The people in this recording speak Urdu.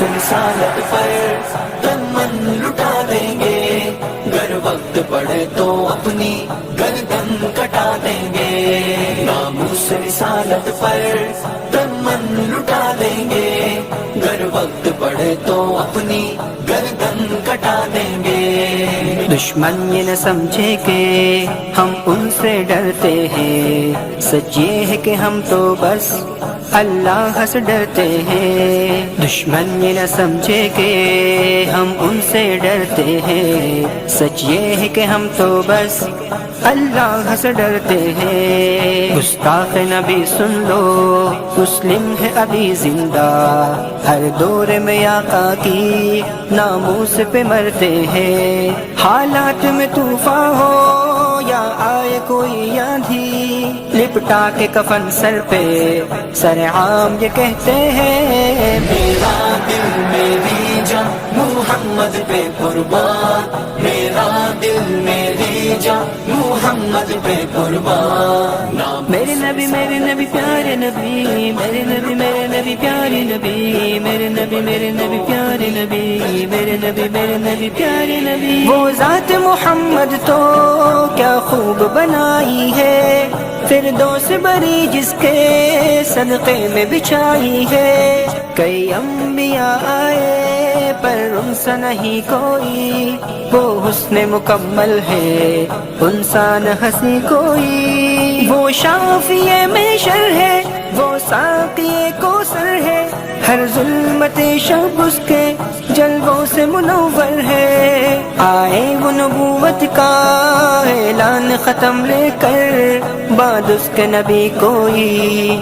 رسالت پر دمن لٹا دیں گے، گر وقت پڑے تو اپنی گردن کٹا دیں گے۔ ناموس رسالت پر دمن لٹا دیں گے، گر وقت پڑے تو اپنی گردن کٹا دیں گے۔ دشمن یہ نہ سمجھے کہ ہم ان سے ڈرتے ہیں، سچ یہ ہے کہ ہم تو بس اللہ سے ڈرتے ہیں۔ دشمن یہ نہ سمجھے کہ ہم ان سے ڈرتے ہیں، سچ یہ ہے کہ ہم تو بس اللہ سے ڈرتے ہیں۔ گستاخ نبی سن لو، مسلم ہے ابھی زندہ، ہر دور میں آقا کی ناموس پہ مرتے ہیں۔ حالات میں طوفان ہو یا آئے کوئی آندھی، لپٹا کے کفن سر پہ سر عام یہ کہتے ہیں، میرا دل میری جان محمد پہ قربان، میرا دل میری جان محمد پہ قربان۔ میرے نبی میرے نبی پیارے نبی، میرے نبی میرے نبی پیارے نبی، میرے نبی میرے نبی پیارے نبی، میرے نبی میرے نبی پیارے نبی۔ وہ ذات محمد تو کیا خوب بنائی ہے، فردوس بری جس کے صدقے میں بچھائی ہے۔ کئی انبیاء آئے پر ان سا نہیں کوئی، وہ حسن مکمل ہے ان سا نہ ہنسی کوئی۔ وہ شافی محشر ہے، وہ ساقی کوثر ہے، ہر ظلمت شب اس کے جلووں سے منور ہے۔ آئے وہ نبوت کا اعلان ختم لے کر، بعد اس کے نبی کوئی